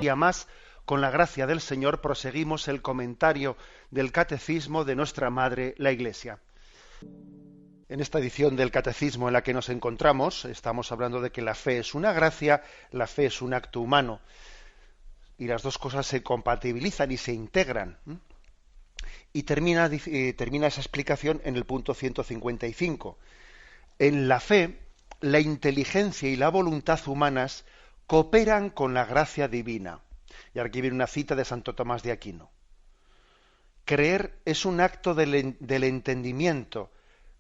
día más, con la gracia del Señor, proseguimos el comentario del Catecismo de nuestra Madre, la Iglesia. En esta edición del Catecismo en la que nos encontramos, estamos hablando de que la fe es una gracia, la fe es un acto humano, y las dos cosas se compatibilizan y se integran. Y termina esa explicación en el punto 155. En la fe, la inteligencia y la voluntad humanas cooperan con la gracia divina. Y aquí viene una cita de Santo Tomás de Aquino. Creer es un acto del entendimiento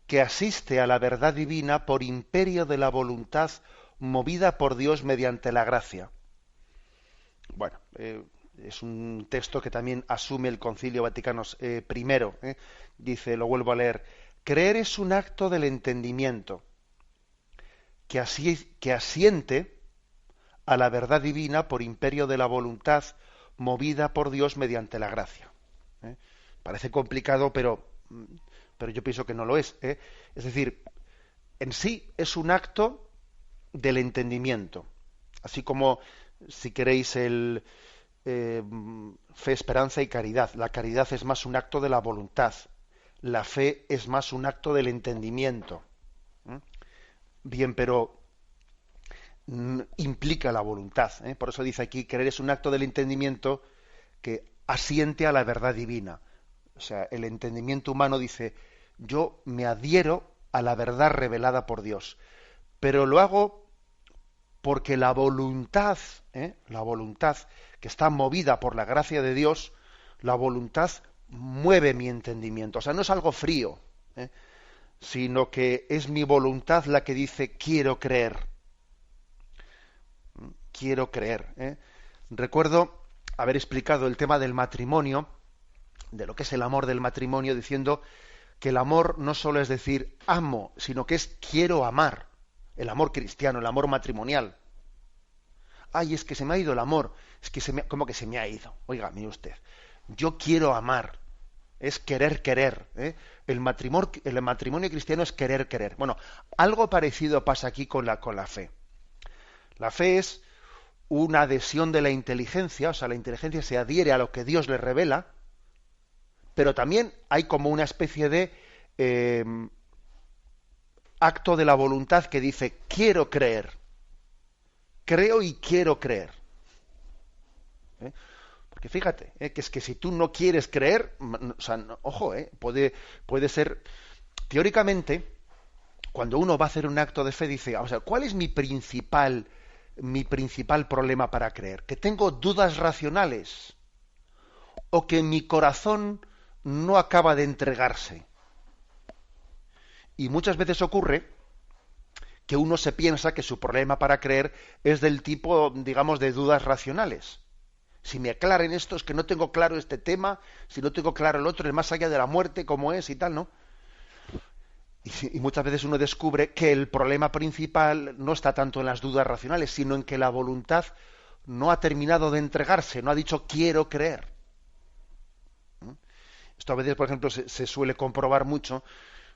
que asiste a la verdad divina por imperio de la voluntad movida por Dios mediante la gracia. Bueno, es un texto que también asume el Concilio Vaticano I. Dice, lo vuelvo a leer, creer es un acto del entendimiento que asiente a la verdad divina por imperio de la voluntad movida por Dios mediante la gracia. Parece complicado, pero yo pienso que no lo es. Es decir, en sí es un acto del entendimiento. Así como, si queréis, el fe, esperanza y caridad. La caridad es más un acto de la voluntad. La fe es más un acto del entendimiento. Bien, pero implica la voluntad. Por eso dice aquí, creer es un acto del entendimiento que asiente a la verdad divina. O sea, el entendimiento humano dice, yo me adhiero a la verdad revelada por Dios, pero lo hago porque la voluntad que está movida por la gracia de Dios, la voluntad mueve mi entendimiento. O sea, no es algo frío, sino que es mi voluntad la que dice, quiero creer. Quiero creer. Recuerdo haber explicado el tema del matrimonio, de lo que es el amor del matrimonio, diciendo que el amor no solo es decir amo, sino que es quiero amar. El amor cristiano, el amor matrimonial. Ay, es que se me ha ido el amor. Es que ¿cómo que se me ha ido? Oiga, mire usted. Yo quiero amar. Es querer. El matrimonio cristiano es querer. Bueno, algo parecido pasa aquí con la fe. La fe es una adhesión de la inteligencia, o sea, la inteligencia se adhiere a lo que Dios le revela, pero también hay como una especie de acto de la voluntad que dice, quiero creer. Creo y quiero creer. Porque fíjate, que es que si tú no quieres creer, o sea, ojo, puede ser, teóricamente, cuando uno va a hacer un acto de fe, dice, o sea, ¿cuál es mi principal problema para creer? ¿Que tengo dudas racionales? ¿O que mi corazón no acaba de entregarse? Y muchas veces ocurre que uno se piensa que su problema para creer es del tipo, digamos, de dudas racionales. Si me aclaren esto, es que no tengo claro este tema, si no tengo claro el otro, el más allá de la muerte, cómo es y tal, ¿no? Y muchas veces uno descubre que el problema principal no está tanto en las dudas racionales, sino en que la voluntad no ha terminado de entregarse, no ha dicho quiero creer. Esto a veces, por ejemplo, se suele comprobar mucho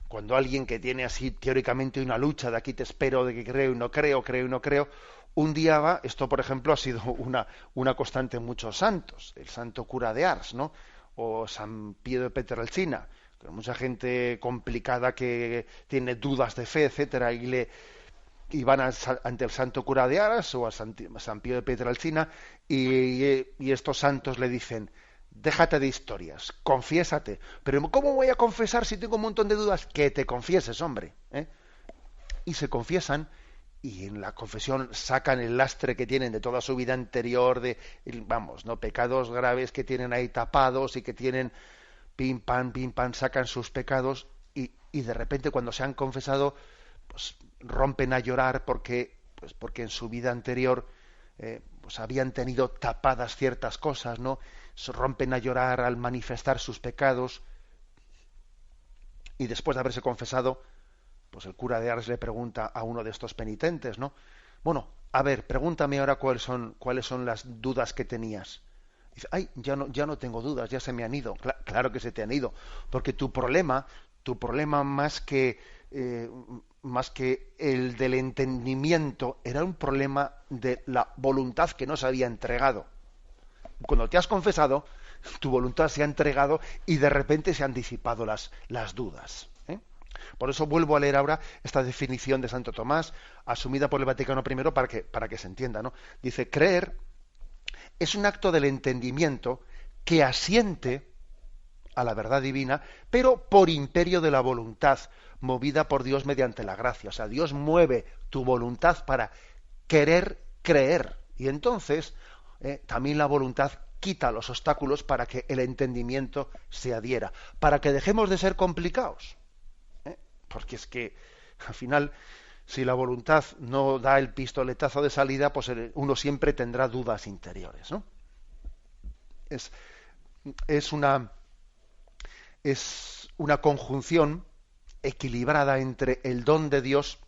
cuando alguien que tiene así teóricamente una lucha de aquí te espero, de que creo y no creo, creo y no creo, un día va, esto por ejemplo ha sido una constante en muchos santos, el santo cura de Ars, ¿no? O San Pío de Pietrelcina, mucha gente complicada que tiene dudas de fe, etcétera, y van ante el santo cura de Ars o a San Pío de Pietrelcina y estos santos le dicen, déjate de historias, confiésate. Pero ¿cómo voy a confesar si tengo un montón de dudas? Que te confieses, hombre. Y se confiesan y en la confesión sacan el lastre que tienen de toda su vida anterior, pecados graves que tienen ahí tapados y que tienen pim pam, sacan sus pecados y de repente cuando se han confesado, pues rompen a llorar porque en su vida anterior pues habían tenido tapadas ciertas cosas, ¿no? Se rompen a llorar al manifestar sus pecados y después de haberse confesado, pues el cura de Ars le pregunta a uno de estos penitentes, ¿no? Bueno, a ver, pregúntame ahora cuáles son las dudas que tenías. Dice, ay, ya no tengo dudas, ya se me han ido. Claro que se te han ido, porque tu problema más que el del entendimiento era un problema de la voluntad que no se había entregado. cuando te has confesado, tu voluntad se ha entregado y de repente se han disipado las dudas. Por eso vuelvo a leer ahora esta definición de Santo Tomás, asumida por el Vaticano I, para que se entienda, ¿no? Dice, creer es un acto del entendimiento que asiente a la verdad divina, pero por imperio de la voluntad, movida por Dios mediante la gracia. O sea, Dios mueve tu voluntad para querer creer. Y entonces, también la voluntad quita los obstáculos para que el entendimiento se adhiera, para que dejemos de ser complicados. Porque es que, al final, si la voluntad no da el pistoletazo de salida, pues uno siempre tendrá dudas interiores, ¿no? Es una conjunción equilibrada entre el don de Dios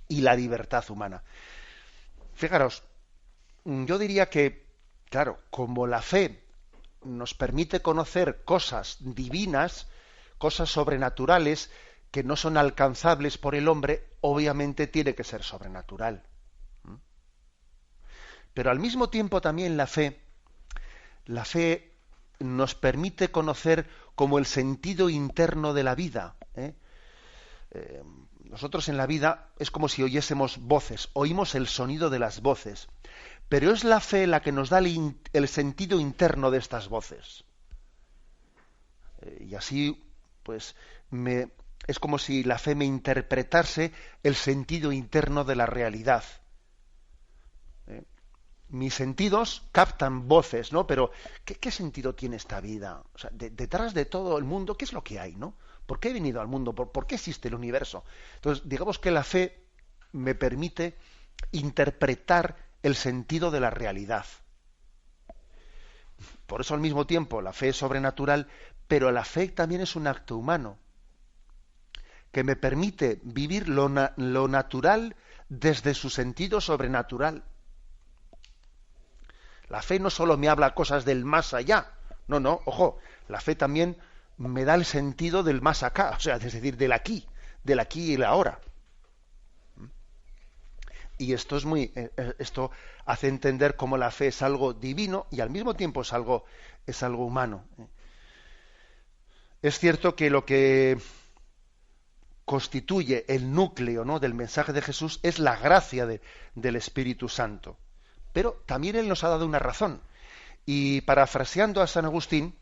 y la libertad humana. Fijaros, yo diría que, claro, como la fe nos permite conocer cosas divinas, cosas sobrenaturales que no son alcanzables por el hombre, obviamente tiene que ser sobrenatural. Pero al mismo tiempo también la fe nos permite conocer como el sentido interno de la vida. Nosotros en la vida es como si oyésemos voces, oímos el sonido de las voces, pero es la fe la que nos da el sentido interno de estas voces. Y así, pues, es como si la fe me interpretase el sentido interno de la realidad. Mis sentidos captan voces, ¿no? Pero ¿qué sentido tiene esta vida? O sea, detrás de todo el mundo, ¿qué es lo que hay, no? ¿Por qué he venido al mundo? ¿Por qué existe el universo? Entonces, digamos que la fe me permite interpretar el sentido de la realidad. Por eso al mismo tiempo la fe es sobrenatural, pero la fe también es un acto humano que me permite vivir lo natural desde su sentido sobrenatural. La fe no solo me habla cosas del más allá, no, ojo, la fe también me da el sentido del más acá, o sea, es decir, del aquí y el ahora. Y esto esto hace entender cómo la fe es algo divino y al mismo tiempo es algo humano. Es cierto que lo que constituye el núcleo, ¿no?, del mensaje de Jesús es la gracia del Espíritu Santo. Pero también Él nos ha dado una razón. Y parafraseando a San Agustín,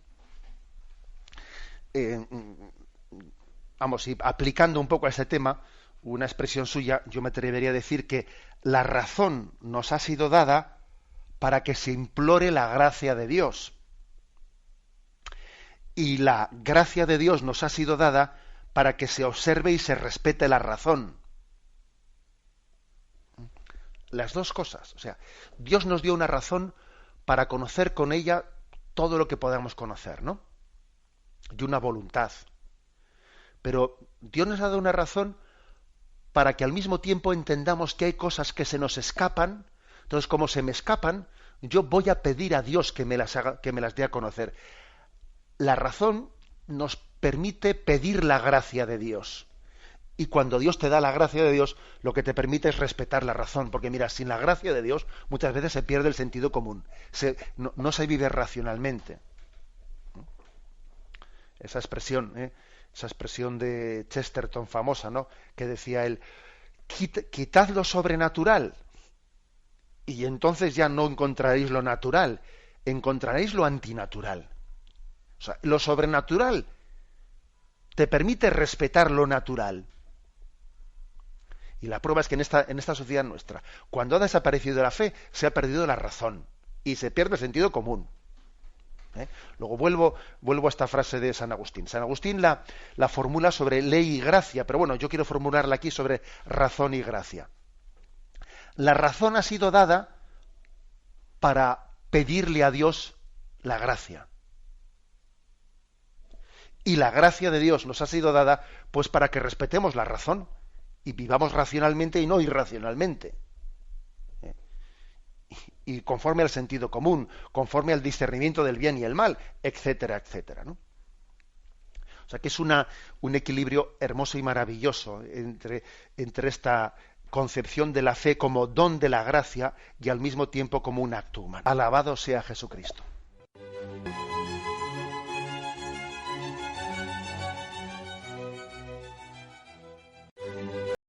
y aplicando un poco a ese tema, una expresión suya, yo me atrevería a decir que la razón nos ha sido dada para que se implore la gracia de Dios. Y la gracia de Dios nos ha sido dada para que se observe y se respete la razón. Las dos cosas. O sea, Dios nos dio una razón para conocer con ella todo lo que podamos conocer, ¿no? Y una voluntad. Pero Dios nos ha dado una razón para que al mismo tiempo entendamos que hay cosas que se nos escapan. Entonces, como se me escapan, yo voy a pedir a Dios que me las dé a conocer. La razón nos permite pedir la gracia de Dios. Y cuando Dios te da la gracia de Dios, lo que te permite es respetar la razón. Porque mira, sin la gracia de Dios muchas veces se pierde el sentido común. No se vive racionalmente. Esa expresión de Chesterton famosa, ¿no?, que decía él, quitad lo sobrenatural y entonces ya no encontraréis lo natural, encontraréis lo antinatural. O sea, lo sobrenatural te permite respetar lo natural. Y la prueba es que en esta sociedad nuestra, cuando ha desaparecido la fe, se ha perdido la razón y se pierde el sentido común. Luego vuelvo a esta frase de San Agustín. San Agustín la formula sobre ley y gracia, pero bueno, yo quiero formularla aquí sobre razón y gracia. La razón ha sido dada para pedirle a Dios la gracia. Y la gracia de Dios nos ha sido dada pues para que respetemos la razón y vivamos racionalmente y no irracionalmente. Y conforme al sentido común, conforme al discernimiento del bien y el mal, etcétera, etcétera, ¿no? O sea que es un equilibrio hermoso y maravilloso entre esta concepción de la fe como don de la gracia y al mismo tiempo como un acto humano. Alabado sea Jesucristo.